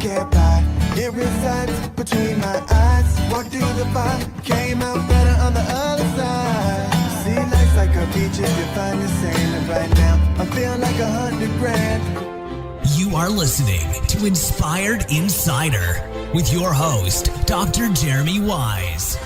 get by. It resides between my eyes. Walked through the fire, came out better on the other side. See, life's like a beach if you find the sand. And right now, I feel like 100 grand. You are listening to Inspired Insider with your host, Dr. Jeremy Wise.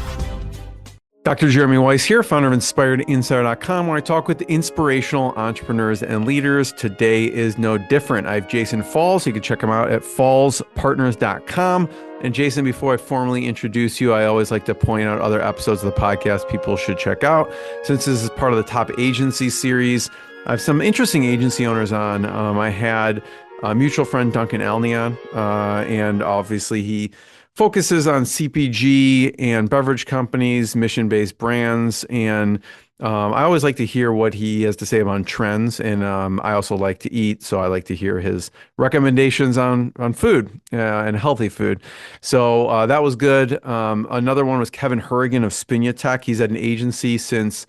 Dr. Jeremy Weiss here, founder of InspiredInsider.com, where I talk with inspirational entrepreneurs and leaders. Today is no different. I have Jason Falls. You can check him out at fallspartners.com. And Jason, before I formally introduce you, I always like to point out other episodes of the podcast people should check out. Since this is part of the Top Agency series, I have some interesting agency owners on. I had a mutual friend, Duncan Alnion, and obviously he focuses on CPG and beverage companies, mission-based brands, and I always like to hear what he has to say about trends. And I also like to eat, so I like to hear his recommendations on food and healthy food. So that was good. Another one was Kevin Hurrigan of Spinia Tech. He's at an agency since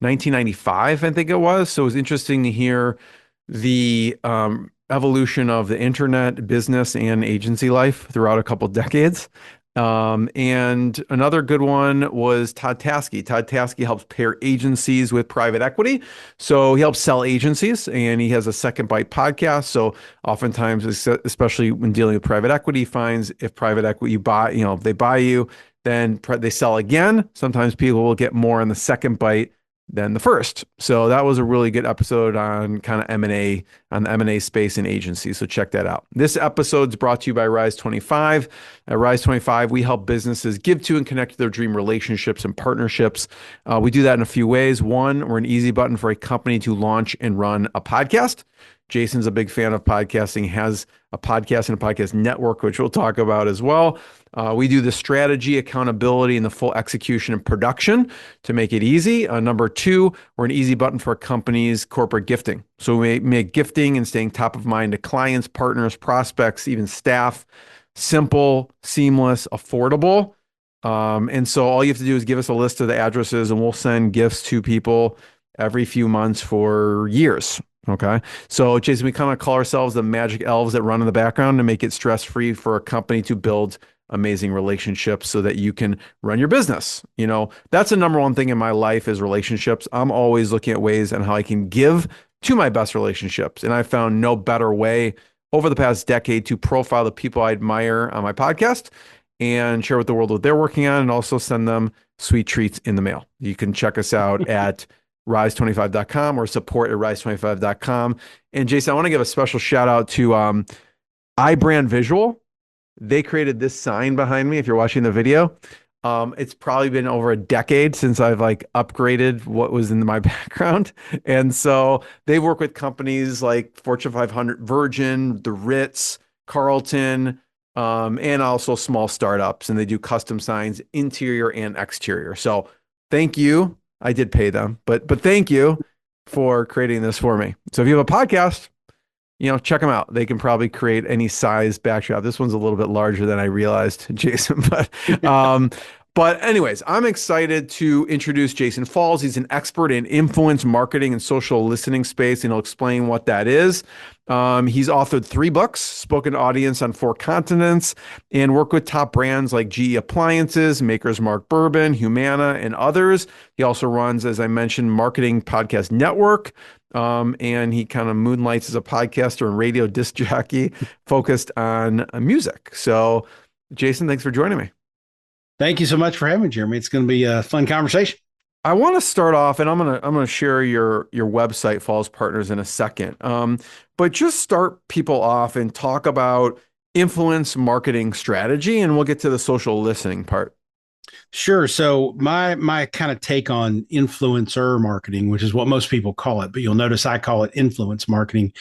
1995, I think it was. So it was interesting to hear the evolution of the internet, business, and agency life throughout a couple decades. And another good one was Todd Taskey. Todd Taskey helps pair agencies with private equity. So he helps sell agencies, and he has a Second Bite podcast. So oftentimes, especially when dealing with private equity, finds if private equity if they buy you, then they sell again. Sometimes people will get more on the second bite than the first. So that was a really good episode on kind of M&A, on the M&A space and agencies. So check that out. This episode's brought to you by Rise 25. At Rise 25, we help businesses give to and connect to their dream relationships and partnerships. We do that in a few ways. One, we're an easy button for a company to launch and run a podcast. Jason's a big fan of podcasting, has a podcast and a podcast network, which we'll talk about as well. We do the strategy, accountability, and the full execution and production to make it easy. Number two, we're an easy button for a company's corporate gifting. So we make gifting and staying top of mind to clients, partners, prospects, even staff, simple, seamless, affordable. And so all you have to do is give us a list of the addresses, and we'll send gifts to people every few months for years. Okay. So Jason, we kind of call ourselves the magic elves that run in the background to make it stress-free for a company to build amazing relationships so that you can run your business. You know, that's the number one thing in my life is relationships. I'm always looking at ways on how I can give to my best relationships. And I found no better way over the past decade to profile the people I admire on my podcast and share with the world what they're working on, and also send them sweet treats in the mail. You can check us out at rise25.com or support at rise25.com. And Jason, I want to give a special shout out to iBrand Visual. They created this sign behind me. If you're watching the video, it's probably been over a decade since I've upgraded what was in my background. And so they work with companies like Fortune 500, Virgin, the Ritz, Carlton, and also small startups. And they do custom signs, interior and exterior. So thank you. I did pay them, but thank you for creating this for me. So if you have a podcast, check them out. They can probably create any size backdrop. This one's a little bit larger than I realized, Jason, but anyways, I'm excited to introduce Jason Falls. He's an expert in influence marketing and social listening space, and he'll explain what that is. He's authored 3 books, spoken to audience on 4 continents, and worked with top brands like GE Appliances, Maker's Mark Bourbon, Humana, and others. He also runs, as I mentioned, Marketing Podcast Network, and he kind of moonlights as a podcaster and radio disc jockey focused on music. So, Jason, thanks for joining me. Thank you so much for having me, Jeremy. It's going to be a fun conversation. I want to start off, and I'm gonna share your website, Falls Partners, in a second. But just start people off and talk about influence marketing strategy, and we'll get to the social listening part. Sure. So my kind of take on influencer marketing, which is what most people call it, but you'll notice I call it influence marketing.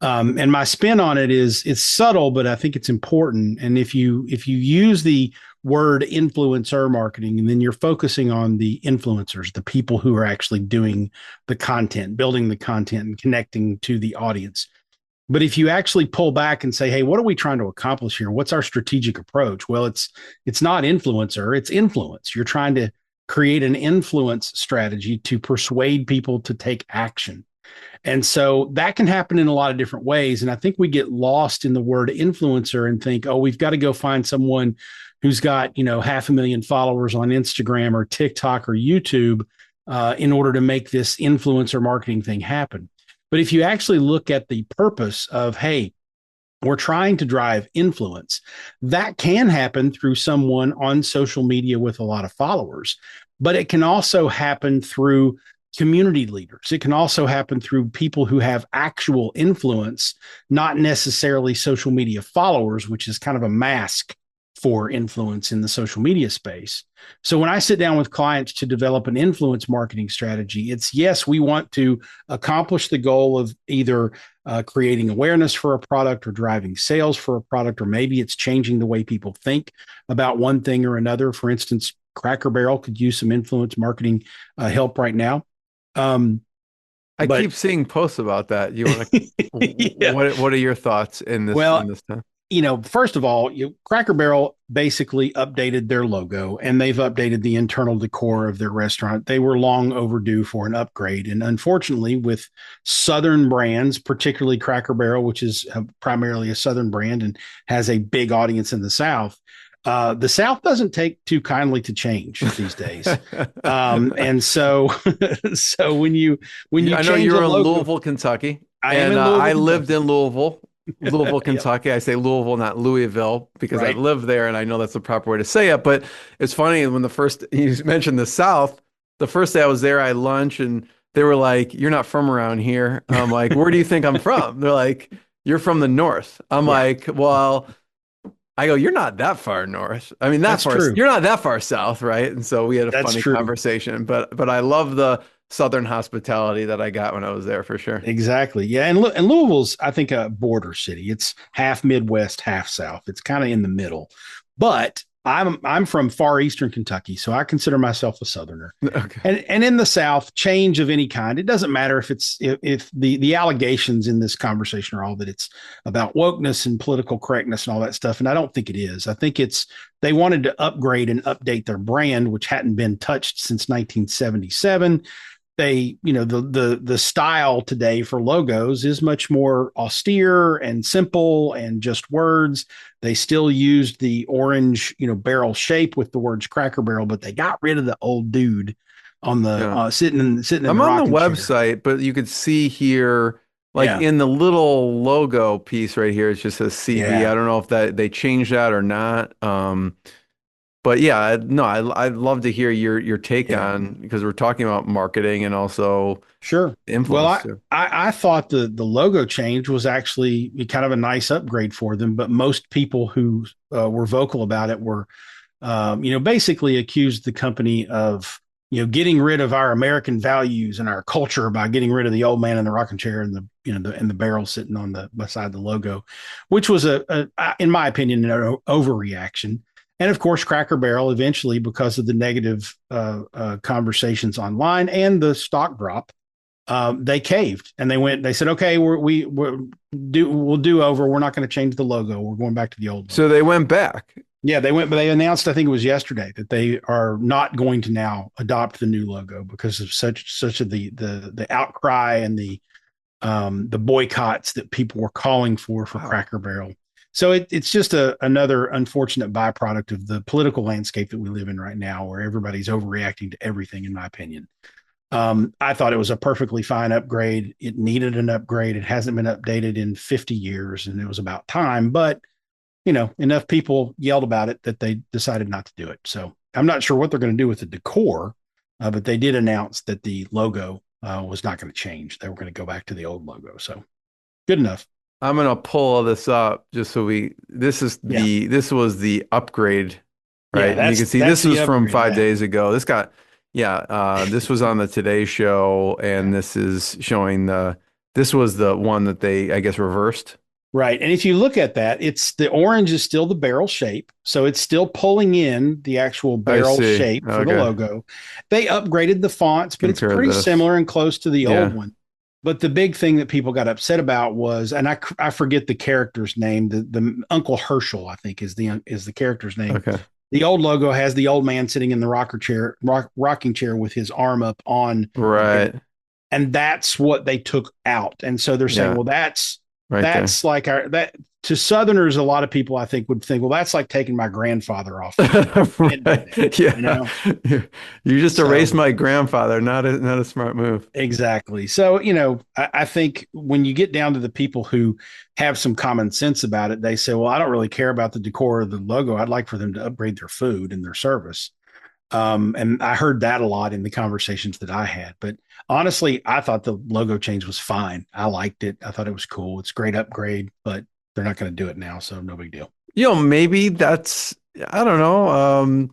And my spin on it is it's subtle, but I think it's important. And if you use the word influencer marketing, and then you're focusing on the influencers, the people who are actually doing the content, building the content and connecting to the audience. But if you actually pull back and say, hey, what are we trying to accomplish here? What's our strategic approach? Well, it's not influencer, it's influence. You're trying to create an influence strategy to persuade people to take action. And so that can happen in a lot of different ways. And I think we get lost in the word influencer and think, oh, we've got to go find someone who's got, 500,000 followers on Instagram or TikTok or YouTube in order to make this influencer marketing thing happen. But if you actually look at the purpose of, hey, we're trying to drive influence, that can happen through someone on social media with a lot of followers, but it can also happen through community leaders. It can also happen through people who have actual influence, not necessarily social media followers, which is kind of a mask for influence in the social media space. So when I sit down with clients to develop an influence marketing strategy, it's yes, we want to accomplish the goal of either creating awareness for a product or driving sales for a product, or maybe it's changing the way people think about one thing or another. For instance, Cracker Barrel could use some influence marketing help right now. I keep seeing posts about that. You want to, yeah. What are your thoughts in this, in this time? First of all, Cracker Barrel basically updated their logo and they've updated the internal decor of their restaurant. They were long overdue for an upgrade. And unfortunately, with Southern brands, particularly Cracker Barrel, which is primarily a Southern brand and has a big audience in the South, the South doesn't take too kindly to change these days. And so, when you I know you're in Louisville, Kentucky, I lived in Louisville, Kentucky. I say Louisville, not Louisville, because I live there and I know that's the proper way to say it. But it's funny when you mentioned the South, the first day I was there, I had lunch and they were like, "You're not from around here." I'm like, "Where do you think I'm from?" They're like, "You're from the North." I'm like, "Well," I go, "You're not that far north. I mean, that's far. True. You're not that far south, right?" And so we had a funny conversation. But I love the Southern hospitality that I got when I was there for sure. Exactly. Yeah. And Louisville's, I think, a border city. It's half Midwest, half South. It's kind of in the middle. But I'm from far eastern Kentucky, so I consider myself a Southerner. Okay. And in the South, change of any kind, it doesn't matter if the allegations in this conversation are all that it's about wokeness and political correctness and all that stuff. And I don't think it is. I think they wanted to upgrade and update their brand, which hadn't been touched since 1977. The style today for logos is much more austere and simple and just words. They still used the orange, barrel shape with the words Cracker Barrel, but they got rid of the old dude on the sitting in. I'm on the website, but you could see here, in the little logo piece right here, it just says CV. Yeah. I don't know if they changed that or not. But yeah, no, I'd love to hear your take on, because we're talking about marketing and also influence. Well, I thought the logo change was actually kind of a nice upgrade for them, but most people who were vocal about it were, basically accused the company of, getting rid of our American values and our culture by getting rid of the old man in the rocking chair and the barrel sitting on beside the logo, which was in my opinion, an overreaction. And of course, Cracker Barrel eventually, because of the negative conversations online and the stock drop, they caved and they said, "Okay, we'll do over. We're not going to change the logo. We're going back to the old logo." So they went back. Yeah, they went, but they announced, I think it was yesterday, that they are not going to now adopt the new logo because of such of the outcry and the boycotts that people were calling for Cracker Barrel. So it's just another unfortunate byproduct of the political landscape that we live in right now, where everybody's overreacting to everything, in my opinion. I thought it was a perfectly fine upgrade. It needed an upgrade. It hasn't been updated in 50 years, and it was about time. But, enough people yelled about it that they decided not to do it. So I'm not sure what they're going to do with the decor, but they did announce that the logo was not going to change. They were going to go back to the old logo. So good enough. I'm gonna pull this up just so this was the upgrade, right? And you can see this was from 5 days ago. This this was on the Today Show, and this is showing this was the one that they, I guess, reversed. Right. And if you look at that, the orange is still the barrel shape. So it's still pulling in the actual barrel shape for the logo. They upgraded the fonts, but it's pretty similar and close to the old one. But the big thing that people got upset about was, and I forget the character's name, the Uncle Herschel, I think is the character's name. Okay. The old logo has the old man sitting in the rocking chair with his arm up on. Right. And that's what they took out. And so they're saying, Yeah. well, that's Right there. that's like our that to Southerners, a lot of people I think would think, well, that's like taking my grandfather off the map. Can't do that, Right. you Yeah. know? You just erased So my grandfather. Not a smart move. exactly. So, I think when you get down to the people who have some common sense about it, they say, well, I don't really care about the decor of the logo. I'd like for them to upgrade their food and their service. And I heard that a lot in the conversations that I had. But honestly, I thought the logo change was fine. I liked it. I thought it was cool. It's a great upgrade, but they're not going to do it now, so no big deal. Maybe that's, I don't know.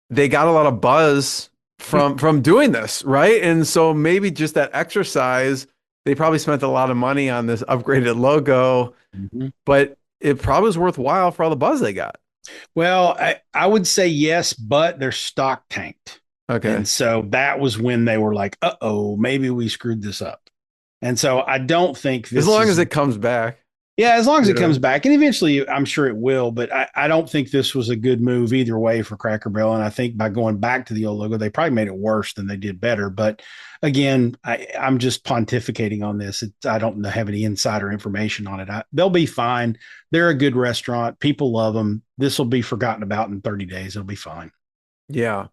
They got a lot of buzz from doing this, right? And so maybe just that exercise, they probably spent a lot of money on this upgraded logo, Mhm. but it probably was worthwhile for all the buzz they got. Well, I would say yes, but their stock tanked. Okay. And so that was when they were like, uh-oh, maybe we screwed this up. And so I don't think As this long is as it comes back, Yeah, as long as you it know. comes back, and eventually I'm sure it will, but I don't think this was a good move either way for Cracker Barrel. And I think by going back to the old logo, they probably made it worse than they did better. But again, I'm just pontificating on this. I don't have any insider information on it. They'll be fine. They're a good restaurant. People love them. This will be forgotten about in 30 days. It'll be fine. Yeah.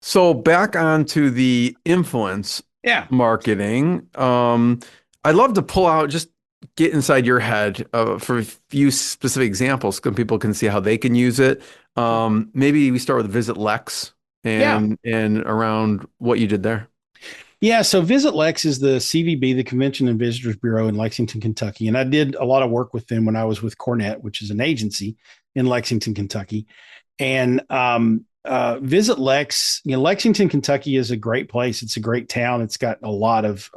So back onto the influence Yeah. marketing. I'd love to pull out, just get inside your head for a few specific examples so people can see how they can use it. Maybe we start with VisitLEX Yeah. and around what you did there. Yeah, so VisitLEX is the CVB, the Convention and Visitors Bureau in Lexington, Kentucky. And I did a lot of work with them when I was with Cornett, which is an agency in Lexington, Kentucky. And VisitLEX, Lexington, Kentucky is a great place. It's a great town. It's got a lot of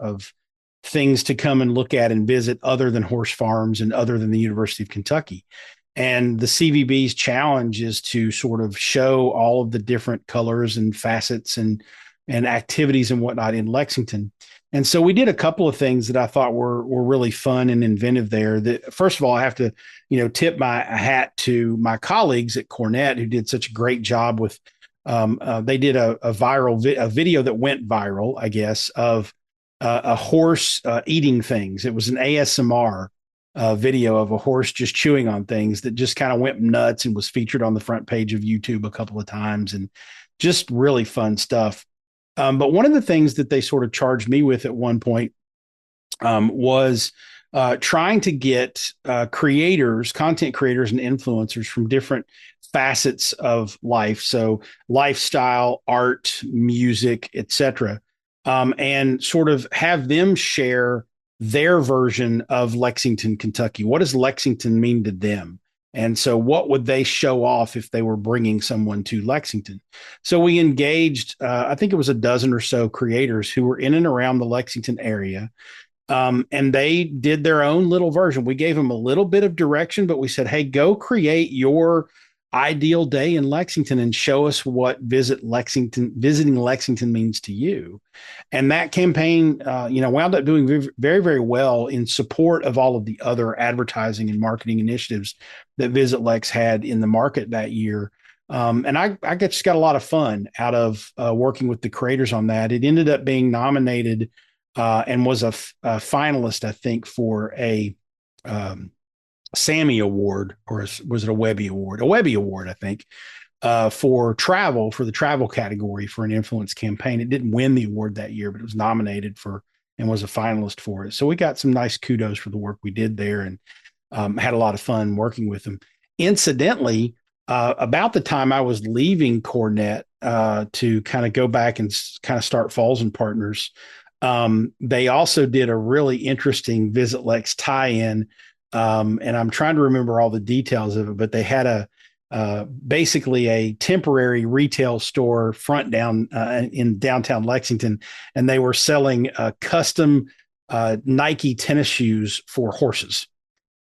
things to come and look at and visit other than horse farms and other than the University of Kentucky. And the CVB's challenge is to sort of show all of the different colors and facets and activities and whatnot in Lexington. And so we did a couple of things that I thought were really fun and inventive there. That first of all, I have to, tip my hat to my colleagues at Cornett who did such a great job with. They did a viral video that went viral, I guess, of a horse eating things. It was an ASMR video of a horse just chewing on things that just kind of went nuts and was featured on the front page of YouTube a couple of times, and just really fun stuff. But one of the things that they sort of charged me with at one point was trying to get creators, content creators, and influencers from different facets of life, so lifestyle, art, music, etc., and sort of have them share their version of Lexington, Kentucky. What does Lexington mean to them? And so, what would they show off if they were bringing someone to Lexington? So, we engaged, I think it was a dozen or so creators who were in and around the Lexington area. And they did their own little version. We gave them a little bit of direction, but we said, hey, go create your ideal day in Lexington and show us what visiting Lexington means to you. And that campaign, wound up doing very, very well in support of all of the other advertising and marketing initiatives that VisitLEX had in the market that year. And I just got a lot of fun out of working with the creators on that. It ended up being nominated and was a finalist, I think, for a Sammy Award, or was it a Webby Award? A Webby Award, I think, for the travel category for an influence campaign. It didn't win the award that year, but it was nominated for and was a finalist for it. So we got some nice kudos for the work we did there, and had a lot of fun working with them. Incidentally, about the time I was leaving Cornett to kind of go back and kind of start Falls and Partners, they also did a really interesting VisitLEX tie-in. And I'm trying to remember all the details of it, but they had basically a temporary retail store front down in downtown Lexington, and they were selling custom Nike tennis shoes for horses,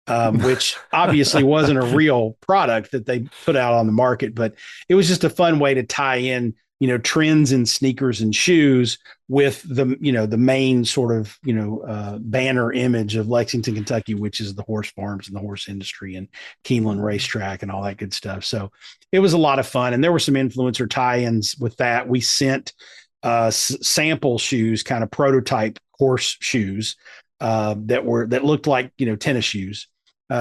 which obviously wasn't a real product that they put out on the market, but it was just a fun way to tie in, trends in sneakers and shoes with the main sort of, banner image of Lexington, Kentucky, which is the horse farms and the horse industry and Keeneland racetrack and all that good stuff. So it was a lot of fun. And there were some influencer tie-ins with that. We sent sample shoes, kind of prototype horse shoes that looked like, tennis shoes.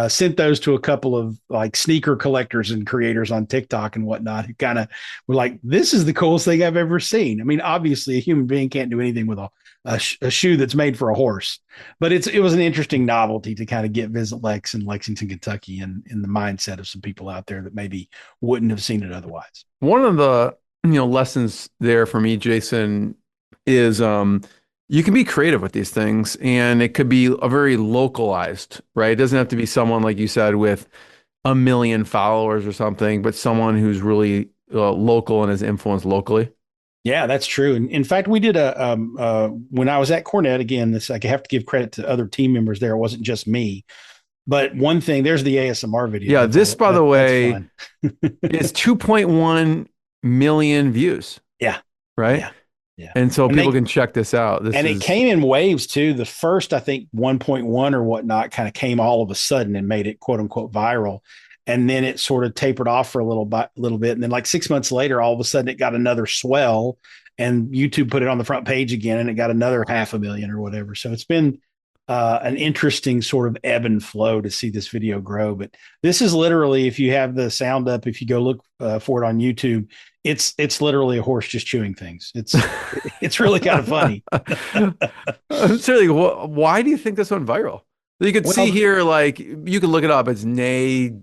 Sent those to a couple of like sneaker collectors and creators on TikTok and whatnot who kind of were like, this is the coolest thing I've ever seen. I mean, obviously a human being can't do anything with a shoe that's made for a horse, but it was an interesting novelty to kind of get VisitLEX in Lexington, Kentucky, and in the mindset of some people out there that maybe wouldn't have seen it otherwise. One of the lessons there for me, Jason, is you can be creative with these things, and it could be a very localized, right? It doesn't have to be someone like you said with a million followers or something, but someone who's really local and is influenced locally. Yeah, that's true. And in fact, we did when I was at Cornett, again, this, I have to give credit to other team members there. It wasn't just me, but one thing, there's the ASMR video. Yeah. This, by the way, is 2.1 million views. Yeah. Right. Yeah. Yeah. And so people can check this out. It came in waves too. The first, I think 1.1 or whatnot kind of came all of a sudden and made it quote unquote viral. And then it sort of tapered off for a little bit. And then like 6 months later, all of a sudden it got another swell and YouTube put it on the front page again and it got another 500,000 or whatever. So it's been an interesting sort of ebb and flow to see this video grow. But this is literally, if you have the sound up, if you go look for it on YouTube, it's literally a horse just chewing things. It's really kind of funny. Seriously, why do you think this went viral? You could see here, like you can look it up. It's Nay-SMR,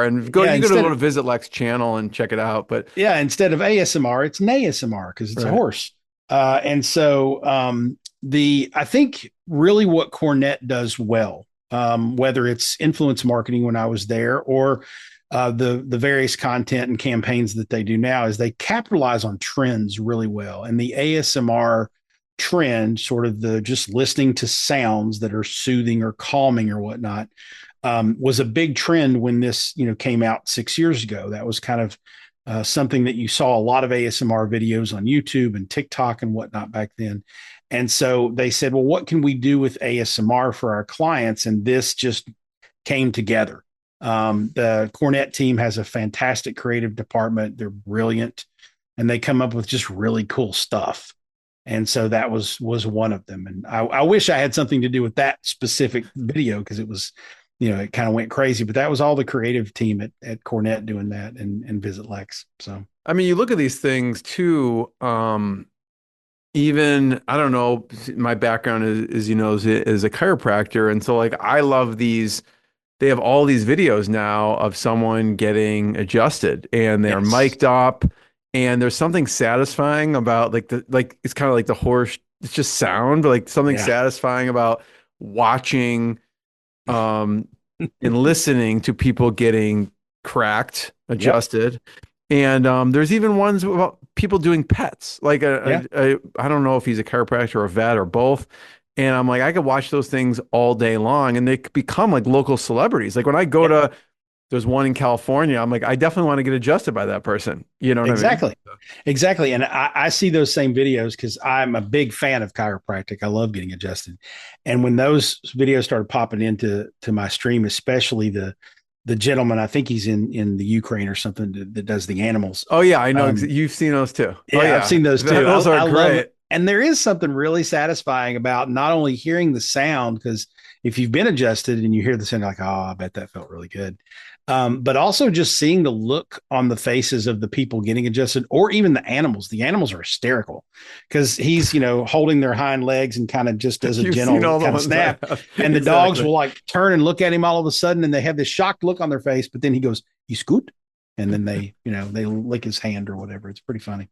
and you can go to VisitLEX channel and check it out. But yeah, instead of ASMR, it's Nay-SMR because it's a horse. And so I think really what Cornett does well, whether it's influence marketing when I was there or the various content and campaigns that they do now, is they capitalize on trends really well. And the ASMR trend, sort of the just listening to sounds that are soothing or calming or whatnot, was a big trend when this came out 6 years ago. That was kind of something that you saw a lot of ASMR videos on YouTube and TikTok and whatnot back then. And so they said, well, what can we do with ASMR for our clients? And this just came together. The Cornett team has a fantastic creative department. They're brilliant and they come up with just really cool stuff. And so that was one of them. And I wish I had something to do with that specific video because it was, it kind of went crazy, but that was all the creative team at Cornett doing that and VisitLEX. So, I mean, you look at these things too. Even, I don't know, my background is a chiropractor. And so like, I love these, they have all these videos now of someone getting adjusted and they're mic'd up. And there's something satisfying about it's kind of like the horse. It's just sound, but like something satisfying about watching and listening to people getting cracked, adjusted. And there's even ones about people doing pets. Like I don't know if he's a chiropractor or a vet or both. And I'm like, I could watch those things all day long and they become like local celebrities. Like when I go to, there's one in California. I'm like, I definitely want to get adjusted by that person. You know what I mean? Exactly. And I see those same videos because I'm a big fan of chiropractic. I love getting adjusted. And when those videos started popping into my stream, especially the gentleman, I think he's in the Ukraine or something that does the animals. Oh yeah. I know. You've seen those too. Yeah, I've seen those too. Those are great. And there is something really satisfying about not only hearing the sound, because if you've been adjusted and you hear the sound, you're like, oh, I bet that felt really good. But also just seeing the look on the faces of the people getting adjusted, or even the animals. The animals are hysterical because he's, holding their hind legs and kind of just does a gentle kind of snap. And the dogs will like turn and look at him all of a sudden, and they have this shocked look on their face. But then he goes, "You scoot," and then they lick his hand or whatever. It's pretty funny.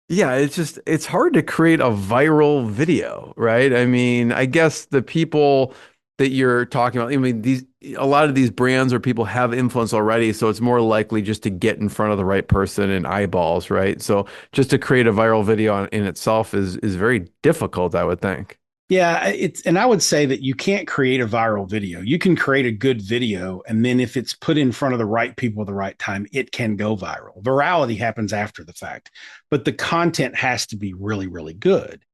Yeah, it's hard to create a viral video, right? I mean, I guess the people that you're talking about, I mean, a lot of these brands or people have influence already, so it's more likely just to get in front of the right person and eyeballs, right? So just to create a viral video in itself is very difficult, I would think. Yeah, and I would say that you can't create a viral video. You can create a good video, and then if it's put in front of the right people at the right time, it can go viral. Virality happens after the fact, but the content has to be really, really good.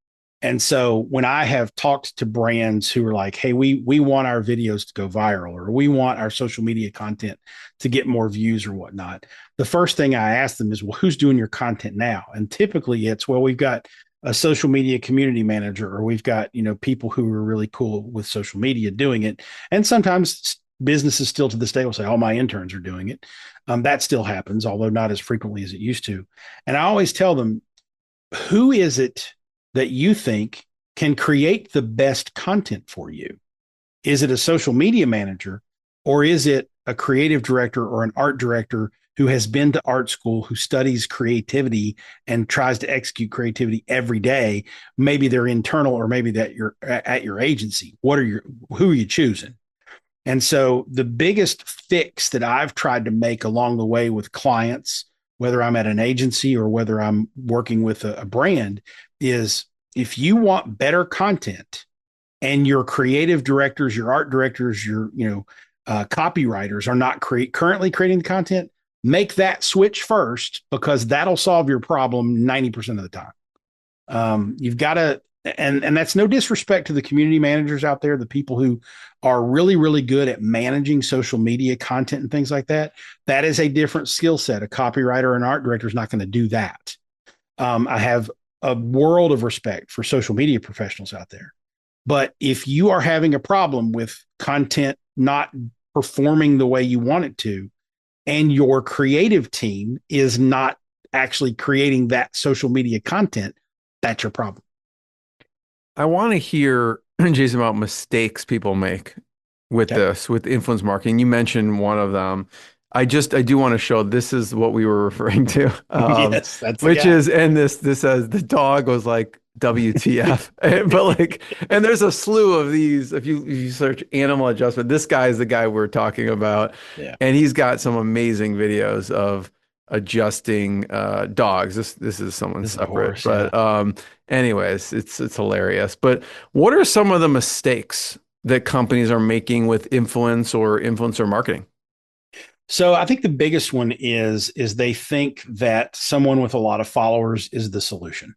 And so when I have talked to brands who are like, hey, we want our videos to go viral, or we want our social media content to get more views or whatnot, the first thing I ask them is, well, who's doing your content now? And typically it's, well, we've got a social media community manager, or we've got, people who are really cool with social media doing it. And sometimes businesses still to this day will say, oh, my interns are doing it. That still happens, although not as frequently as it used to. And I always tell them, who is it that you think can create the best content for you? Is it a social media manager, or is it a creative director or an art director who has been to art school, who studies creativity and tries to execute creativity every day? Maybe they're internal, or maybe that you're at your agency. Who are you choosing? And so the biggest fix that I've tried to make along the way with clients, whether I'm at an agency or whether I'm working with a brand, is if you want better content and your creative directors, your art directors, your copywriters are not currently creating the content, make that switch first, because that'll solve your problem 90% of the time. You've got to, and that's no disrespect to the community managers out there, the people who are really, really good at managing social media content and things like that. That is a different skill set. A copywriter and art director is not going to do that. I have a world of respect for social media professionals out there. But if you are having a problem with content not performing the way you want it to, and your creative team is not actually creating that social media content, that's your problem. I want to hear, Jason, about mistakes people make with this, with influence marketing. You mentioned one of them. I do want to show, this is what we were referring to. Yes, that's which is, and this says the dog was like, WTF. But and there's a slew of these. If you search animal adjustment, this guy is the guy we're talking about. Yeah. And he's got some amazing videos of adjusting dogs. This is someone separate. But anyways, it's hilarious. But what are some of the mistakes that companies are making with influence or influencer marketing? So I think the biggest one is they think that someone with a lot of followers is the solution.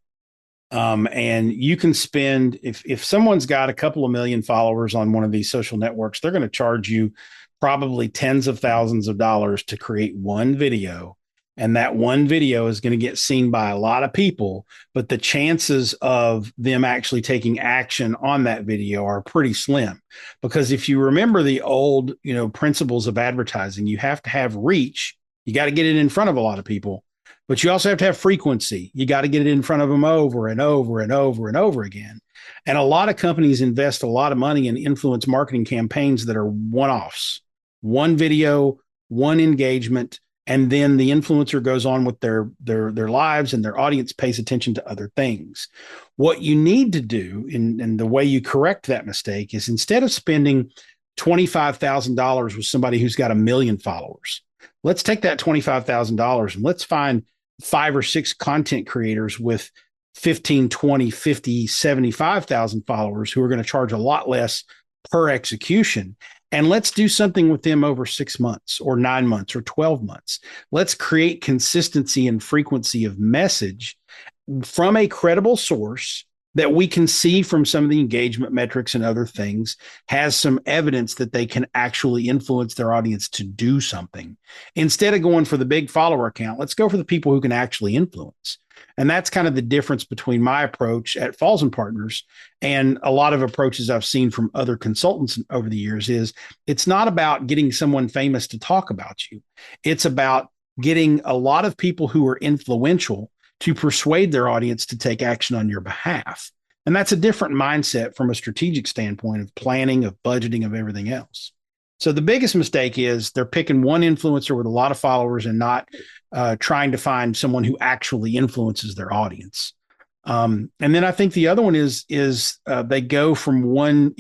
And you can spend, if someone's got a couple of million followers on one of these social networks, they're going to charge you probably tens of thousands of dollars to create one video. And that one video is going to get seen by a lot of people, but the chances of them actually taking action on that video are pretty slim. Because if you remember the old, principles of advertising, you have to have reach. You got to get it in front of a lot of people. But you also have to have frequency. You got to get it in front of them over and over and over and over again. And a lot of companies invest a lot of money in influence marketing campaigns that are one-offs, one video, one engagement, and then the influencer goes on with their lives, and their audience pays attention to other things. What you need to do, and the way you correct that mistake, is instead of spending $25,000 with somebody who's got 1 million followers, let's take that $25,000 and let's find 5 or 6 content creators with 15, 20, 50, 75,000 followers who are going to charge a lot less per execution. And let's do something with them over 6 months or 9 months or 12 months. Let's create consistency and frequency of message from a credible source that we can see from some of the engagement metrics and other things, has some evidence that they can actually influence their audience to do something. Instead of going for the big follower count, let's go for the people who can actually influence. And that's kind of the difference between my approach at Falls and Partners and a lot of approaches I've seen from other consultants over the years. Is it's not about getting someone famous to talk about you. It's about getting a lot of people who are influential to persuade their audience to take action on your behalf. And that's a different mindset from a strategic standpoint of planning, of budgeting, of everything else. So the biggest mistake is they're picking one influencer with a lot of followers and not trying to find someone who actually influences their audience. And then I think the other one is they go from one,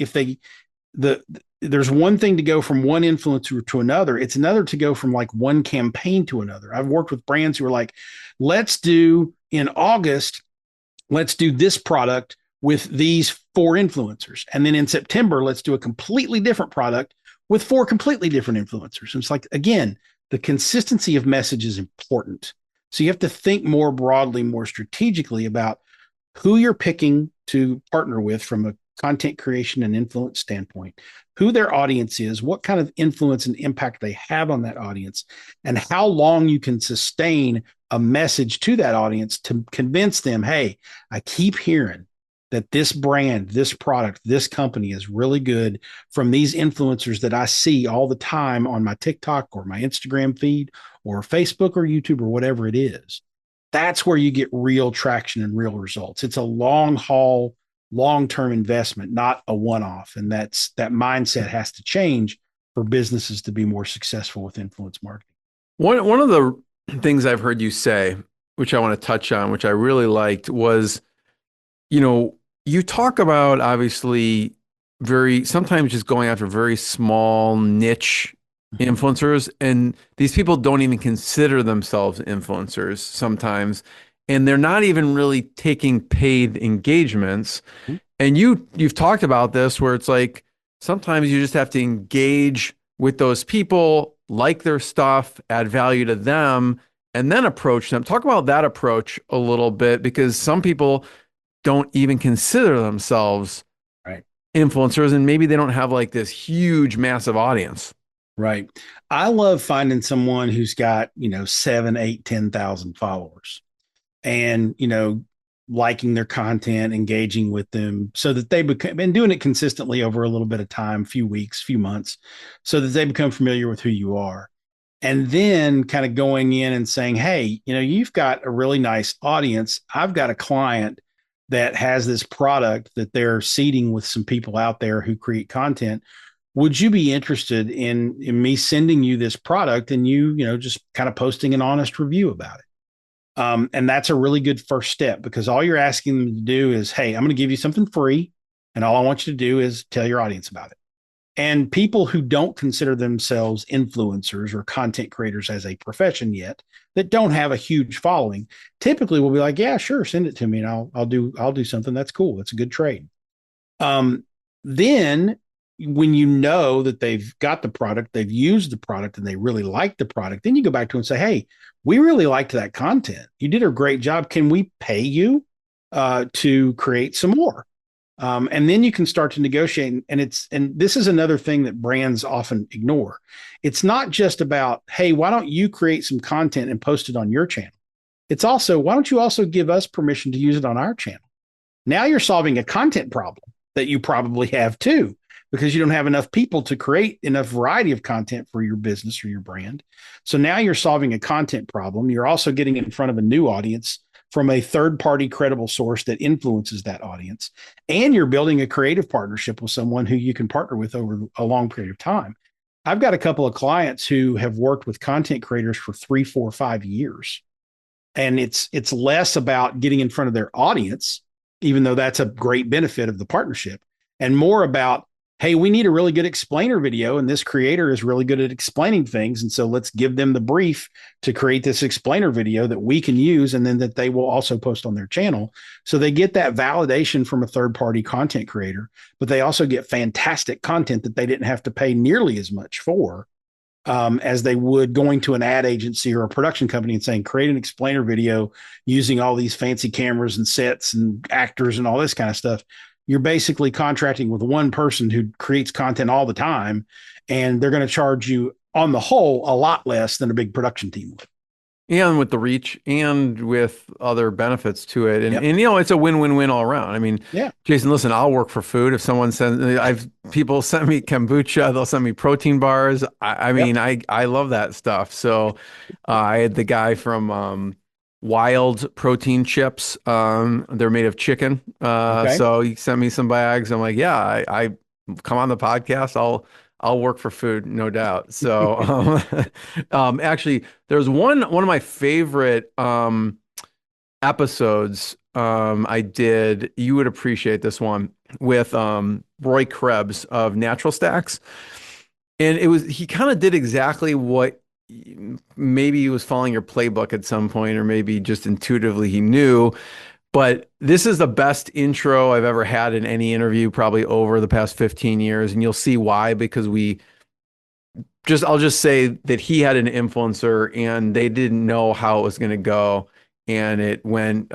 there's one thing to go from one influencer to another. It's another to go from like one campaign to another. I've worked with brands who are like, let's do in August, let's do this product with these 4 influencers. And then in September, let's do a completely different product with 4 completely different influencers. And it's like, again, the consistency of message is important. So you have to think more broadly, more strategically about who you're picking to partner with from a content creation and influence standpoint, who their audience is, what kind of influence and impact they have on that audience, and how long you can sustain a message to that audience to convince them, hey, I keep hearing that this brand, this product, this company is really good from these influencers that I see all the time on my TikTok or my Instagram feed or Facebook or YouTube or whatever it is. That's where you get real traction and real results. It's a long haul, long-term investment, not a one-off. And that mindset has to change for businesses to be more successful with influence marketing. One of the things I've heard you say, which I want to touch on, which I really liked, was, you talk about obviously sometimes just going after very small niche influencers, and these people don't even consider themselves influencers sometimes, and they're not even really taking paid engagements. And you've talked about this where it's like sometimes you just have to engage with those people, like their stuff, add value to them, and then approach them. Talk about that approach a little bit, because some people don't even consider themselves Right. influencers, and maybe they don't have like this huge, massive audience. Right. I love finding someone who's got, 7, 8, 10,000 followers and, liking their content, engaging with them so that they become, and doing it consistently over a little bit of time, few weeks, few months, so that they become familiar with who you are. And then kind of going in and saying, hey, you've got a really nice audience. I've got a client that has this product that they're seeding with some people out there who create content. Would you be interested in me sending you this product and you just kind of posting an honest review about it? And that's a really good first step, because all you're asking them to do is, hey, I'm going to give you something free, and all I want you to do is tell your audience about it. And people who don't consider themselves influencers or content creators as a profession yet, that don't have a huge following, typically will be like, yeah, sure, send it to me, and I'll do something. That's cool. That's a good trade. Then when you know that they've got the product, they've used the product, and they really like the product, then you go back to them and say, hey, we really liked that content. You did a great job. Can we pay you to create some more? And then you can start to negotiate. And this is another thing that brands often ignore. It's not just about, hey, why don't you create some content and post it on your channel? It's also, why don't you also give us permission to use it on our channel? Now you're solving a content problem that you probably have too, because you don't have enough people to create enough variety of content for your business or your brand. So now you're solving a content problem. You're also getting in front of a new audience from a third-party credible source that influences that audience. And you're building a creative partnership with someone who you can partner with over a long period of time. I've got a couple of clients who have worked with content creators for 3, 4, 5 years. And it's less about getting in front of their audience, even though that's a great benefit of the partnership, and more about, hey, we need a really good explainer video, and this creator is really good at explaining things. And so let's give them the brief to create this explainer video that we can use, and then that they will also post on their channel. So they get that validation from a third-party content creator, but they also get fantastic content that they didn't have to pay nearly as much for as they would going to an ad agency or a production company and saying, create an explainer video using all these fancy cameras and sets and actors and all this kind of stuff. You're basically contracting with one person who creates content all the time, and they're going to charge you on the whole a lot less than a big production team would. And with the reach and with other benefits to it. And, Yep. and it's a win-win-win all around. I mean, Yeah. Jason, listen, I'll work for food. If someone sends, people send me kombucha, they'll send me protein bars. I mean, I love that stuff. So I had the guy from Wild protein chips. They're made of chicken. Okay. So he sent me some bags. I'm like, yeah, I come on the podcast. I'll work for food, no doubt. So, actually, there's one of my favorite episodes I did. You would appreciate this one with Roy Krebs of Natural Stacks, and he kind of did exactly what maybe he was following your playbook at some point, or maybe just intuitively he knew. But this is the best intro I've ever had in any interview, probably over the past 15 years. And you'll see why, because I'll just say that he had an influencer and they didn't know how it was going to go. And it went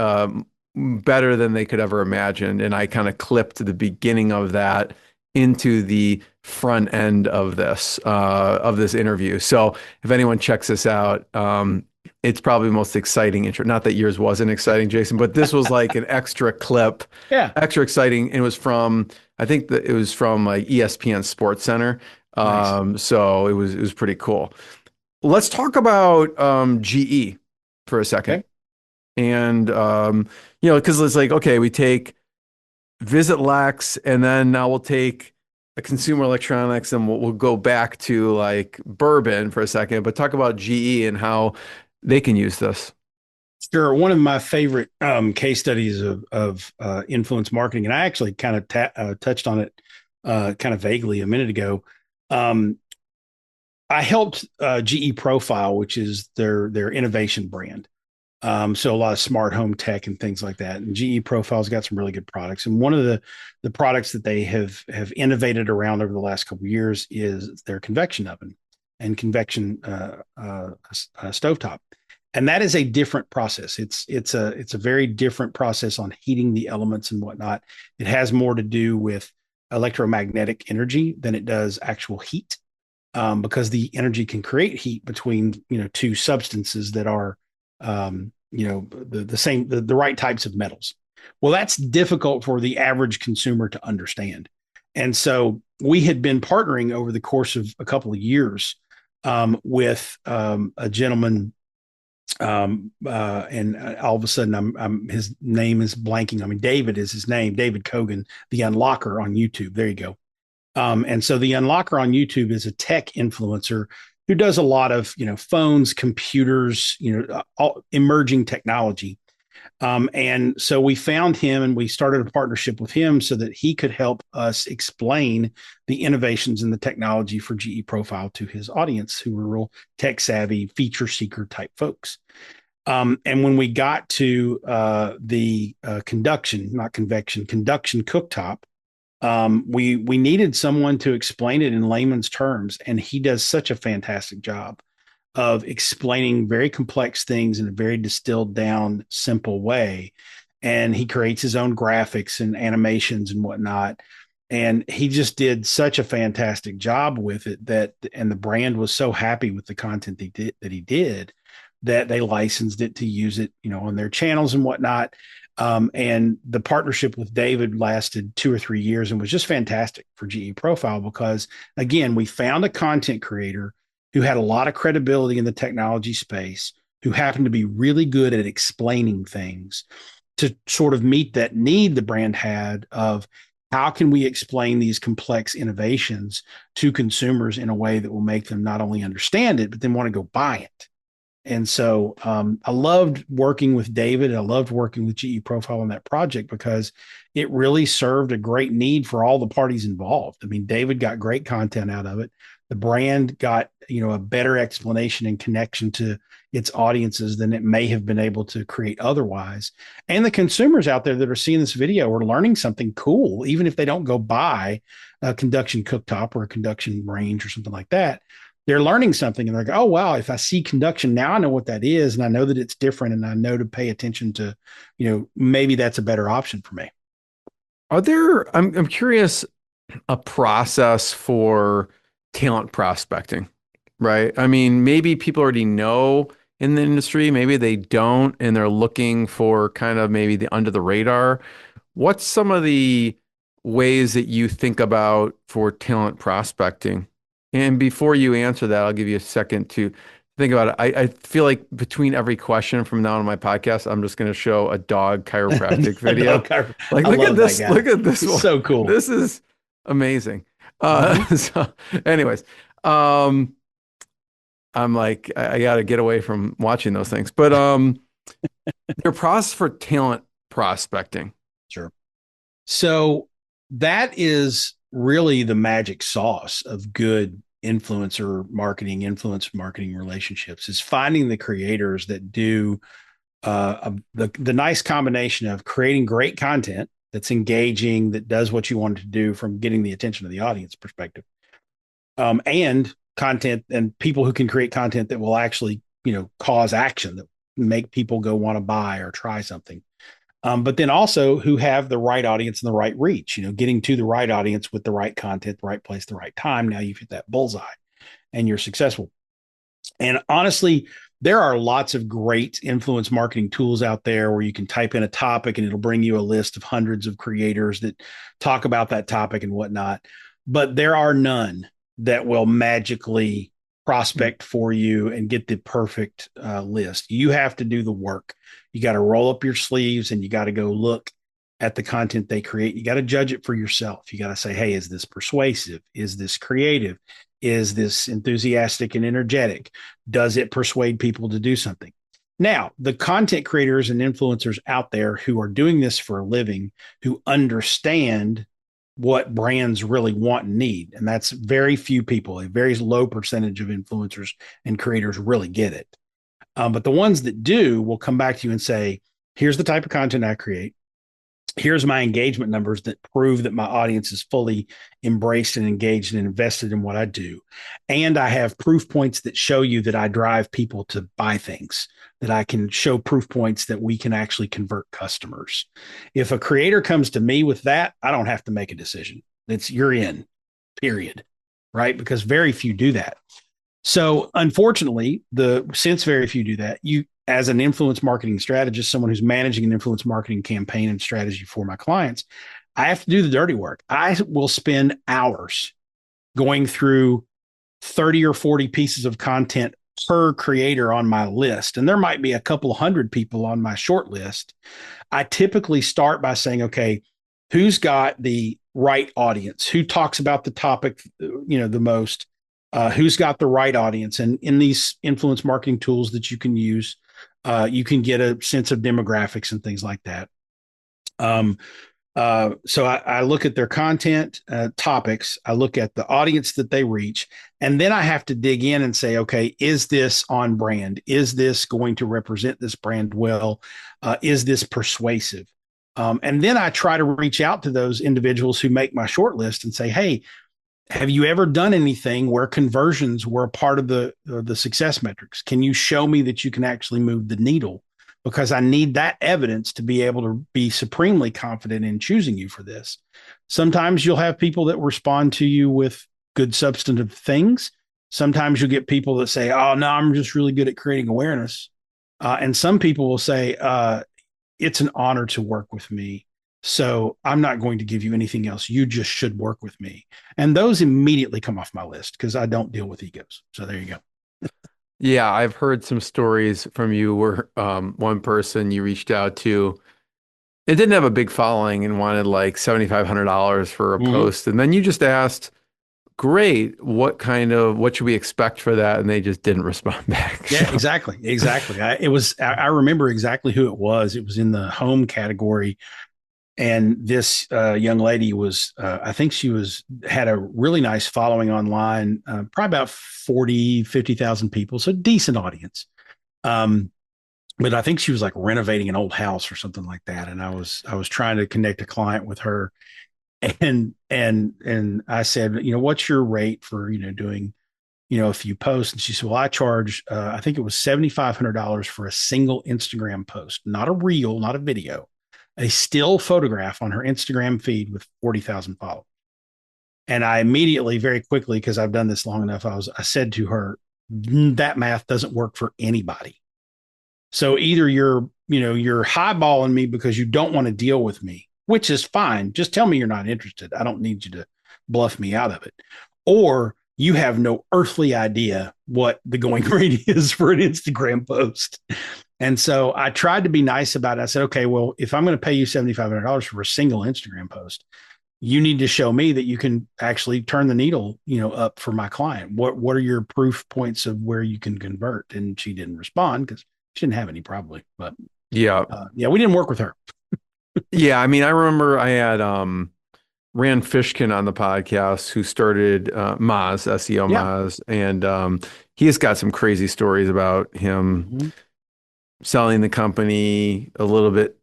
better than they could ever imagine. And I kind of clipped the beginning of that into the front end of this interview. So if anyone checks this out, it's probably the most exciting intro. Not that yours wasn't exciting, Jason, but this was like an extra clip, Yeah. extra exciting. And it was from, I think that it was from like ESPN Sports Center. Nice. So it was pretty cool. Let's talk about GE for a second. Okay. And because it's like, okay, we take VisitLEX, and then now we'll take a consumer electronics, and we'll go back to like bourbon for a second, but talk about GE and how they can use this. Sure. One of my favorite case studies of influence marketing, and I actually kind of touched on it kind of vaguely a minute ago. I helped GE Profile, which is their innovation brand. So a lot of smart home tech and things like that. And GE Profile's got some really good products. And one of the products that they have innovated around over the last couple of years is their convection oven and convection stovetop. And that is a different process. It's a very different process on heating the elements and whatnot. It has more to do with electromagnetic energy than it does actual heat, because the energy can create heat between two substances that are the same, the right types of metals. Well, that's difficult for the average consumer to understand. And so we had been partnering over the course of a couple of years with a gentleman, and all of a sudden I'm his name is blanking. I mean, David is his name, David Kogan, the Unlocker on YouTube. There you go. And so the Unlocker on YouTube is a tech influencer who does a lot of, phones, computers, all emerging technology. And so we found him and we started a partnership with him so that he could help us explain the innovations in the technology for GE Profile to his audience, who were real tech savvy, feature seeker type folks. And when we got to the conduction cooktop, we needed someone to explain it in layman's terms, and he does such a fantastic job of explaining very complex things in a very distilled down, simple way. And he creates his own graphics and animations and whatnot. And he just did such a fantastic job with it and the brand was so happy with the content that he did that they licensed it to use it, on their channels and whatnot. And the partnership with David lasted 2 or 3 years and was just fantastic for GE Profile because, again, we found a content creator who had a lot of credibility in the technology space, who happened to be really good at explaining things to sort of meet that need the brand had of how can we explain these complex innovations to consumers in a way that will make them not only understand it, but then want to go buy it. And so I loved working with David. I loved working with GE Profile on that project because it really served a great need for all the parties involved. I mean, David got great content out of it. The brand got, a better explanation and connection to its audiences than it may have been able to create otherwise. And the consumers out there that are seeing this video are learning something cool, even if they don't go buy a conduction cooktop or a conduction range or something like that. They're learning something and they're like, oh, wow, if I see conduction, now I know what that is. And I know that it's different and I know to pay attention to, maybe that's a better option for me. I'm curious, a process for talent prospecting, right? I mean, maybe people already know in the industry, maybe they don't, and they're looking for kind of maybe the under the radar. What's some of the ways that you think about for talent prospecting? And before you answer that, I'll give you a second to think about it. I feel like between every question from now on my podcast, I'm just going to show a dog chiropractic video. Like, look at this. Look at this one. So cool. This is amazing. So anyways, I'm like, I got to get away from watching those things, but their process for talent prospecting. Sure. So that is really the magic sauce of good influence marketing relationships, is finding the creators that do the nice combination of creating great content that's engaging, that does what you want it to do from getting the attention of the audience perspective, and content and people who can create content that will actually, cause action, that make people go want to buy or try something. But then also who have the right audience and the right reach, getting to the right audience with the right content, the right place, the right time. Now you've hit that bullseye and you're successful. And honestly, there are lots of great influence marketing tools out there where you can type in a topic and it'll bring you a list of hundreds of creators that talk about that topic and whatnot. But there are none that will magically prospect for you and get the perfect list. You have to do the work. You got to roll up your sleeves and you got to go look at the content they create. You got to judge it for yourself. You got to say, hey, is this persuasive? Is this creative? Is this enthusiastic and energetic? Does it persuade people to do something? Now, the content creators and influencers out there who are doing this for a living, who understand what brands really want and need, and that's very few people, a very low percentage of influencers and creators really get it. But the ones that do will come back to you and say, here's the type of content I create. Here's my engagement numbers that prove that my audience is fully embraced and engaged and invested in what I do. And I have proof points that show you that I drive people to buy things, that I can show proof points that we can actually convert customers. If a creator comes to me with that, I don't have to make a decision. You're in, period. Right? Because very few do that. So unfortunately, since very few do that, you, as an influence marketing strategist, someone who's managing an influence marketing campaign and strategy for my clients, I have to do the dirty work. I will spend hours going through 30 or 40 pieces of content per creator on my list. And there might be a couple hundred people on my short list. I typically start by saying, okay, who's got the right audience? Who talks about the topic, the most? Who's got the right audience? And in these influence marketing tools that you can use, you can get a sense of demographics and things like that. So I look at their content topics. I look at the audience that they reach. And then I have to dig in and say, okay, is this on brand? Is this going to represent this brand well? Is this persuasive? And then I try to reach out to those individuals who make my short list and say, hey, have you ever done anything where conversions were a part of the success metrics? Can you show me that you can actually move the needle? Because I need that evidence to be able to be supremely confident in choosing you for this. Sometimes you'll have people that respond to you with good substantive things. Sometimes you'll get people that say, oh, no, I'm just really good at creating awareness. And some people will say, it's an honor to work with me. So I'm not going to give you anything else. You just should work with me. And those immediately come off my list because I don't deal with egos. So there you go. Yeah, I've heard some stories from you where one person you reached out to, it didn't have a big following and wanted like $7,500 for a post. And then you just asked, great, what should we expect for that? And they just didn't respond back. Yeah, exactly. I remember exactly who it was. It was in the home category. And this young lady was, I think had a really nice following online, probably about 50,000 people. So decent audience. But I think she was like renovating an old house or something like that. And I was trying to connect a client with her and I said, what's your rate for, doing, a few posts? And she said, well, I charge, I think it was $7,500 for a single Instagram post, not a reel, not a video. A still photograph on her Instagram feed with 40,000 followers. And I immediately, very quickly, because I've done this long enough, I said to her, that math doesn't work for anybody. So either you're highballing me because you don't want to deal with me, which is fine. Just tell me you're not interested. I don't need you to bluff me out of it. Or you have no earthly idea what the going rate is for an Instagram post. And so I tried to be nice about it. I said, okay, well, if I'm going to pay you $7,500 for a single Instagram post, you need to show me that you can actually turn the needle, up for my client. What are your proof points of where you can convert? And she didn't respond because she didn't have any probably, but yeah, we didn't work with her. Yeah. I mean, I remember I had, Rand Fishkin on the podcast who started Moz, SEO Moz, and he has got some crazy stories about him selling the company a little bit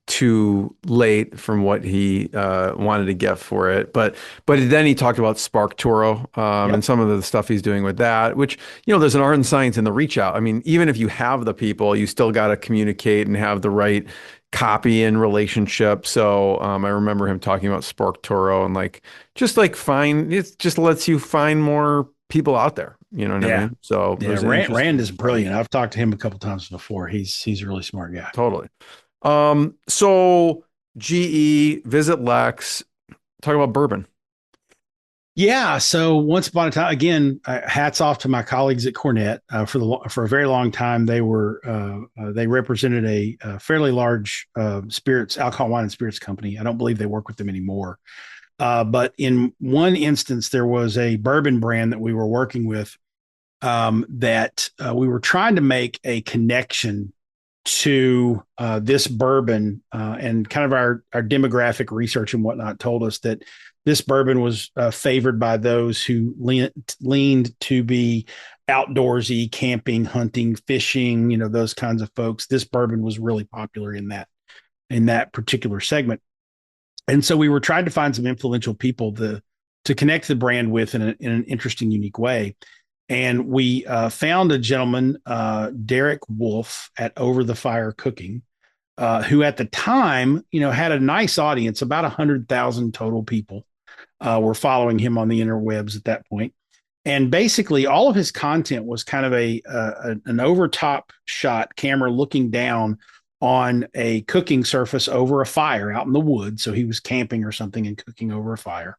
too late from what he wanted to get for it. But then he talked about SparkToro and some of the stuff he's doing with that, which, there's an art and science in the reach out. I mean, even if you have the people, you still got to communicate and have the right copy and relationship. So I remember him talking about Spork Toro and like just like it just lets you find more people out there. You know what I Yeah. mean? So it Yeah. was an Rand interesting is brilliant. I've talked to him a couple times before. He's a really smart guy. totally. So GE, VisitLEX, talk about bourbon. Yeah. So once upon a time, again, hats off to my colleagues at Cornett. For a very long time, they represented a fairly large alcohol, wine, and spirits company. I don't believe they work with them anymore. But in one instance, there was a bourbon brand that we were working with that we were trying to make a connection to this bourbon, and kind of our demographic research and whatnot told us that this bourbon was favored by those who leaned to be outdoorsy, camping, hunting, fishing, those kinds of folks. This bourbon was really popular in that particular segment. And so we were trying to find some influential people to connect the brand with in an interesting, unique way. And we found a gentleman, Derek Wolf at Over the Fire Cooking, who at the time, had a nice audience. About 100,000 total people were following him on the interwebs at that point. And basically, all of his content was kind of an overtop shot camera looking down on a cooking surface over a fire out in the woods. So he was camping or something and cooking over a fire.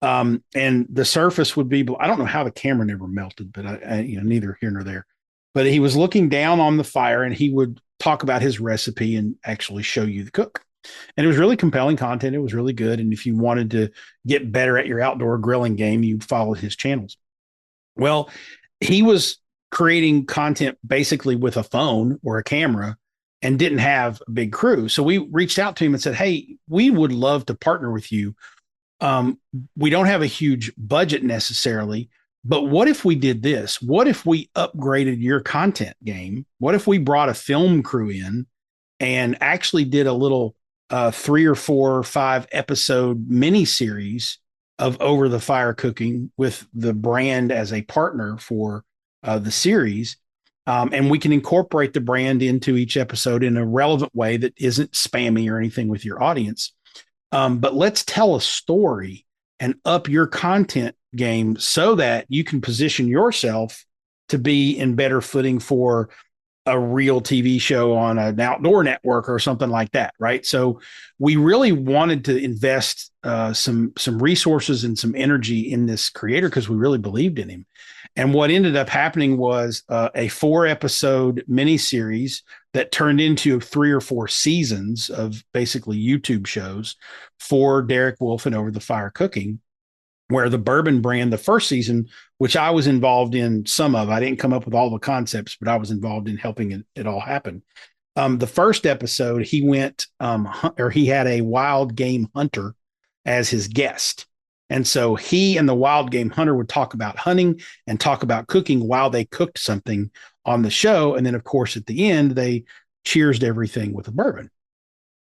And the surface would be, I don't know how the camera never melted, but neither here nor there. But he was looking down on the fire and he would talk about his recipe and actually show you the cook. And it was really compelling content. It was really good. And if you wanted to get better at your outdoor grilling game, you followed his channels. Well, he was creating content basically with a phone or a camera and didn't have a big crew. So we reached out to him and said, hey, we would love to partner with you. We don't have a huge budget necessarily, but what if we did this? What if we upgraded your content game? What if we brought a film crew in and actually did a little 3 or 4 or 5 episode mini series of Over the Fire Cooking with the brand as a partner for the series? And we can incorporate the brand into each episode in a relevant way that isn't spammy or anything with your audience. But let's tell a story and up your content game so that you can position yourself to be in better footing for a real TV show on an outdoor network or something like that, right? So we really wanted to invest some resources and some energy in this creator because we really believed in him. And what ended up happening was a 4-episode miniseries that turned into 3 or 4 seasons of basically YouTube shows for Derek Wolf and Over the Fire Cooking, where the bourbon brand, the first season, which I was involved in some of, I didn't come up with all the concepts, but I was involved in helping it all happen. The first episode, he had a wild game hunter as his guest. And so he and the wild game hunter would talk about hunting and talk about cooking while they cooked something on the show. And then, of course, at the end, they cheersed everything with a bourbon.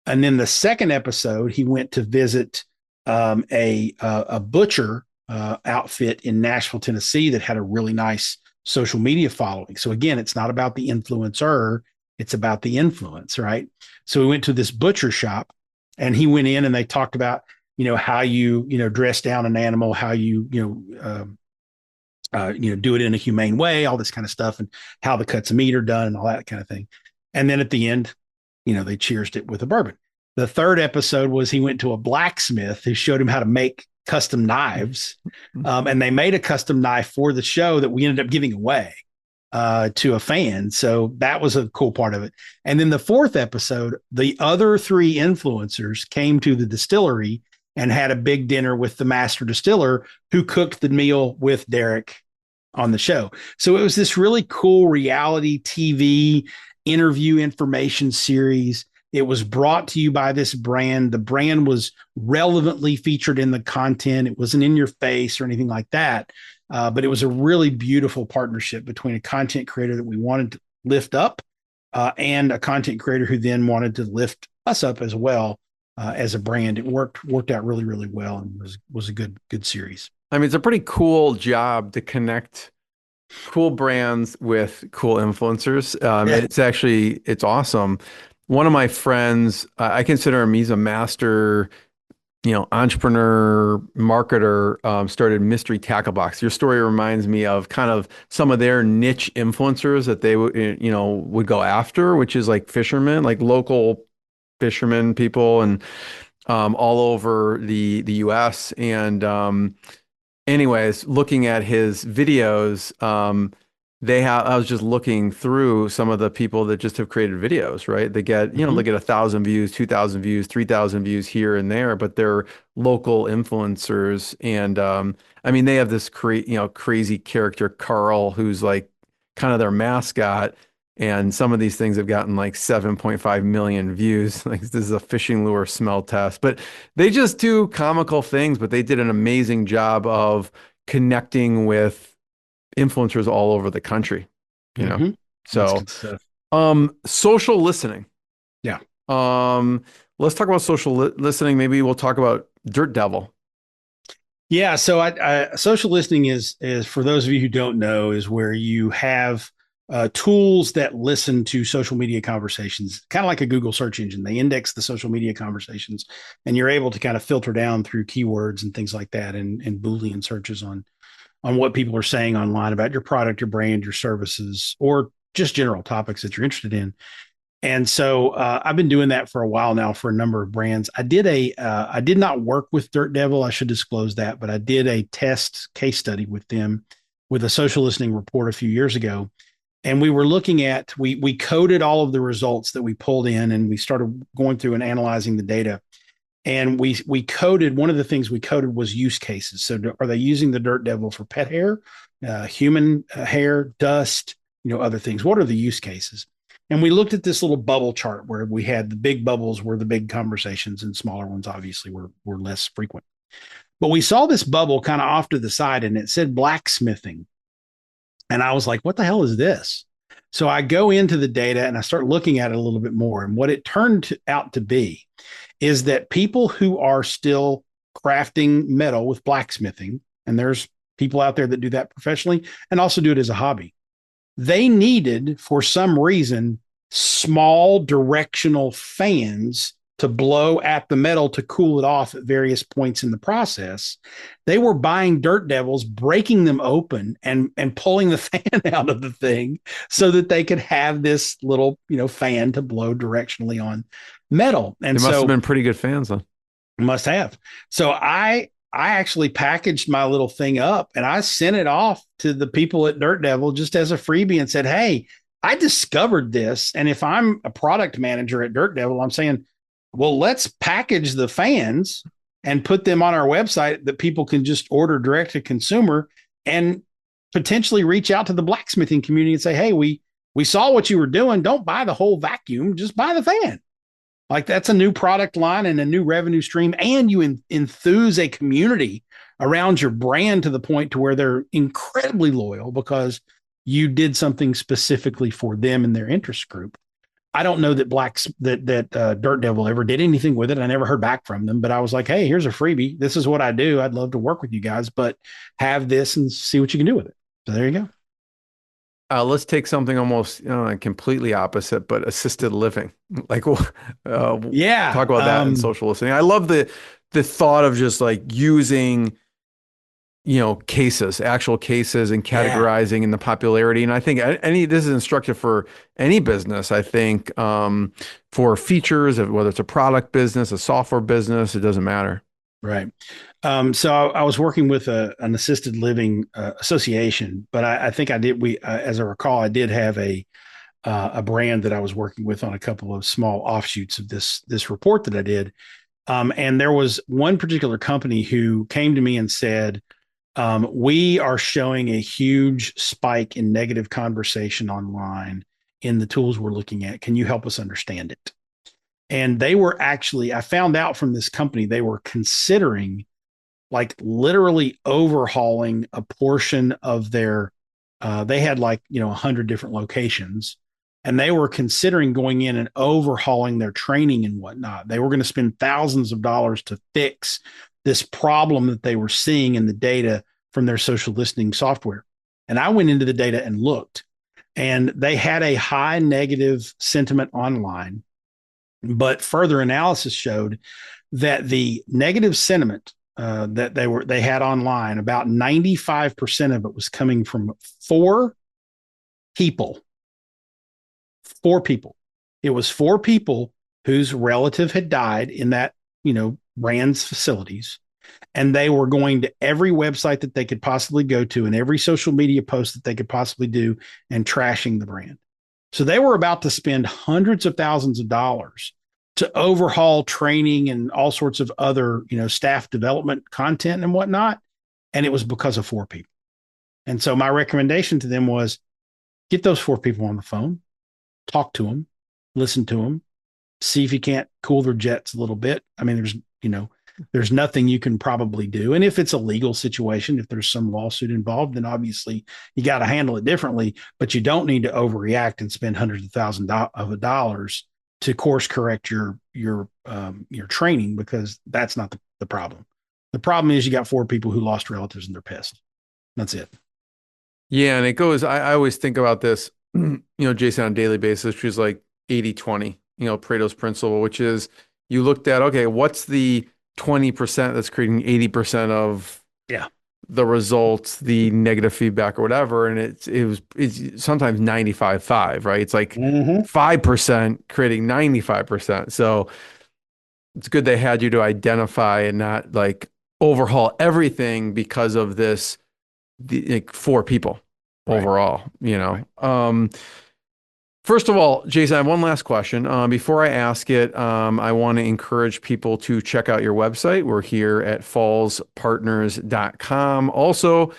And then the second episode, he went to visit a butcher outfit in Nashville, Tennessee that had a really nice social media following. So again, it's not about the influencer, it's about the influence, right? So we went to this butcher shop and he went in and they talked about, how you dress down an animal, how you do it in a humane way, all this kind of stuff, and how the cuts of meat are done and all that kind of thing. And then at the end, they cheersed it with a bourbon. The third episode was he went to a blacksmith who showed him how to make custom knives. And they made a custom knife for the show that we ended up giving away to a fan. So that was a cool part of it. And then the fourth episode, the other 3 influencers came to the distillery and had a big dinner with the master distiller who cooked the meal with Derek on the show. So it was this really cool reality TV interview information series. It was brought to you by this brand. The brand was relevantly featured in the content. It wasn't in your face or anything like that. But it was a really beautiful partnership between a content creator that we wanted to lift up and a content creator who then wanted to lift us up as well as a brand. It worked out really, really well and was a good series. I mean, it's a pretty cool job to connect cool brands with cool influencers. It's awesome. one of my friends, I consider him, he's a master, entrepreneur, marketer, started Mystery Tackle Box. Your story reminds me of kind of some of their niche influencers that they would, would go after, which is like fishermen, like local fishermen people, and all over the US. And anyways, looking at his videos, I was just looking through some of the people that just have created videos, right? They get, they get 1,000 views, 2,000 views, 3,000 views here and there, but they're local influencers. And I mean, they have this crazy character, Carl, who's like kind of their mascot. And some of these things have gotten like 7.5 million views. Like this is a fishing lure smell test, but they just do comical things, but they did an amazing job of connecting with influencers all over the country, That's So, good stuff. social listening. Yeah. Let's talk about social listening. Maybe we'll talk about Dirt Devil. Yeah. So social listening is for those of you who don't know, is where you have tools that listen to social media conversations, kind of like a Google search engine. They index the social media conversations, and you're able to kind of filter down through keywords and things like that, and Boolean searches on what people are saying online about your product, your brand, your services, or just general topics that you're interested in. And so I've been doing that for a while now for a number of brands. I did not work with Dirt Devil. I should disclose that, but I did a test case study with them with a social listening report a few years ago. And we were looking at, we coded all of the results that we pulled in, and we started going through and analyzing the data. And we coded, one of the things we coded was use cases. So are they using the Dirt Devil for pet hair, human hair, dust, other things? What are the use cases? And we looked at this little bubble chart where we had the big bubbles were the big conversations, and smaller ones obviously were less frequent. But we saw this bubble kind of off to the side, and it said blacksmithing. And I was like, what the hell is this? So I go into the data and I start looking at it a little bit more. And what it turned out to be is that people who are still crafting metal with blacksmithing, and there's people out there that do that professionally and also do it as a hobby, they needed, for some reason, small directional fans to blow at the metal to cool it off at various points in the process. They were buying Dirt Devils, breaking them open and pulling the fan out of the thing so that they could have this little, fan to blow directionally on metal. And they must have been pretty good fans then. Must have. So I actually packaged my little thing up and I sent it off to the people at Dirt Devil just as a freebie and said, hey, I discovered this. And if I'm a product manager at Dirt Devil, I'm saying, well, let's package the fans and put them on our website that people can just order direct to consumer, and potentially reach out to the blacksmithing community and say, hey, we saw what you were doing. Don't buy the whole vacuum, just buy the fan. Like, that's a new product line and a new revenue stream. And you enthuse a community around your brand to the point to where they're incredibly loyal because you did something specifically for them and their interest group. I don't know that Dirt Devil ever did anything with it. I never heard back from them, but I was like, hey, here's a freebie. This is what I do. I'd love to work with you guys, but have this and see what you can do with it. So there you go. Let's take something almost completely opposite, but assisted living. Like, talk about that in social listening. I love the thought of just like using, actual cases, and categorizing in the popularity. And I think this is instructive for any business. I think for features, whether it's a product business, a software business, it doesn't matter. Right. So I was working with an assisted living association, but I think I did. As I recall, I did have a brand that I was working with on a couple of small offshoots of this report that I did. And there was one particular company who came to me and said, we are showing a huge spike in negative conversation online in the tools we're looking at. Can you help us understand it? And they were actually, I found out from this company, they were considering like literally overhauling a portion of their, they had 100 different locations, and they were considering going in and overhauling their training and whatnot. They were going to spend thousands of dollars to fix this problem that they were seeing in the data from their social listening software. And I went into the data and looked, and they had a high negative sentiment online. But further analysis showed that the negative sentiment that they had online, about 95% of it was coming from people. Four people. It was four people whose relative had died in that, brand's facilities. And they were going to every website that they could possibly go to and every social media post that they could possibly do and trashing the brand. So they were about to spend hundreds of thousands of dollars to overhaul training and all sorts of other, staff development content and whatnot. And it was because of four people. And so my recommendation to them was get those four people on the phone, talk to them, listen to them, see if you can't cool their jets a little bit. I mean, there's nothing you can probably do. And if it's a legal situation, if there's some lawsuit involved, then obviously you got to handle it differently, but you don't need to overreact and spend hundreds of thousands of dollars to course correct your training, because that's not the problem. The problem is you got four people who lost relatives and they're pissed. That's it. Yeah. And it goes, I always think about this, Jason, on a daily basis, which is like 80-20, Pareto's principle, which is you looked at, okay, what's the 20% that's creating 80% of the results, the negative feedback or whatever. And it's sometimes 95-5, right? It's like 5% creating 95%. So it's good they had you to identify and not like overhaul everything because of this, like four people overall, Right. First of all, Jason, I have one last question. Before I ask it, I want to encourage people to check out your website. We're here at fallspartners.com. Also,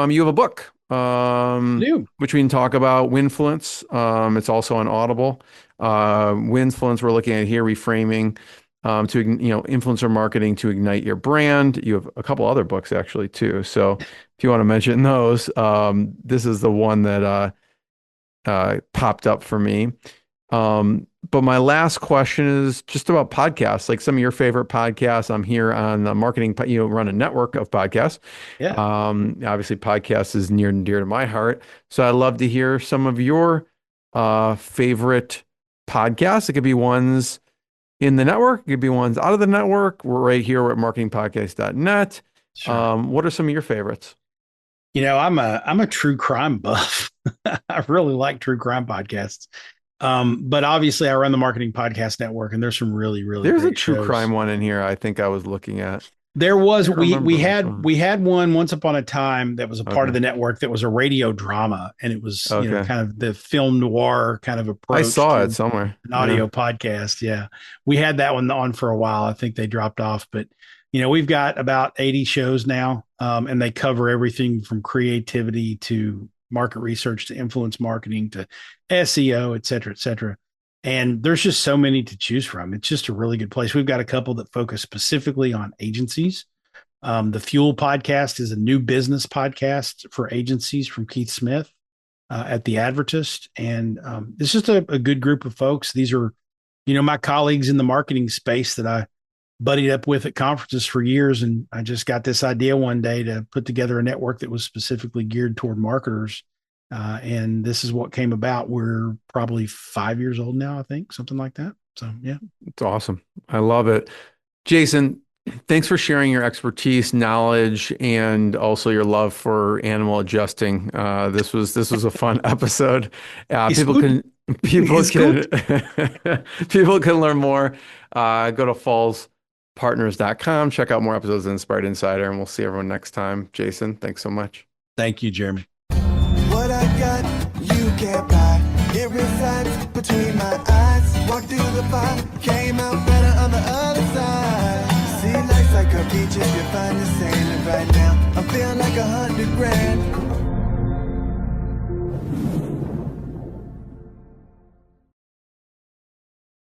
you have a book, which we can talk about, Winfluence. It's also on Audible. Winfluence, we're looking at here, reframing to, influencer marketing to ignite your brand. You have a couple other books actually too. So if you want to mention those, this is the one that popped up for me. But my last question is just about podcasts, like some of your favorite podcasts. I'm here on the marketing, run a network of podcasts. Yeah. Obviously podcasts is near and dear to my heart. So I'd love to hear some of your favorite podcasts. It could be ones in the network. It could be ones out of the network. We're right here at marketingpodcast.net. Sure. What are some of your favorites? I'm a true crime buff. I really like true crime podcasts. But obviously I run the Marketing Podcast Network, and there's some really, really there's great a true shows. crime one in here I think I was looking at. There was, we had one once upon a time that was a part of the network that was a radio drama, and it was kind of the film noir kind of approach. I saw it somewhere. An audio podcast. Yeah. We had that one on for a while. I think they dropped off, but we've got about 80 shows now, and they cover everything from creativity to market research to influence marketing to SEO, et cetera, et cetera. And there's just so many to choose from. It's just a really good place. We've got a couple that focus specifically on agencies. The Fuel podcast is a new business podcast for agencies from Keith Smith at The Advertist. And it's just a good group of folks. These are, my colleagues in the marketing space that I buddied up with at conferences for years. And I just got this idea one day to put together a network that was specifically geared toward marketers. And this is what came about. We're probably 5 years old now, I think, something like that. So, yeah. It's awesome. I love it. Jason, thanks for sharing your expertise, knowledge, and also your love for animal adjusting. This was a fun episode. People can people can learn more. Go to fallspartners.com, check out more episodes of Inspired Insider, and we'll see everyone next time. Jason, thanks so much. Thank you, Jeremy. What I got, you can't buy. It resides between my eyes. Walked through the fire, came out better on the other side. See, life's like a beach if you find the sailing right now. I'm feeling like 100 grand.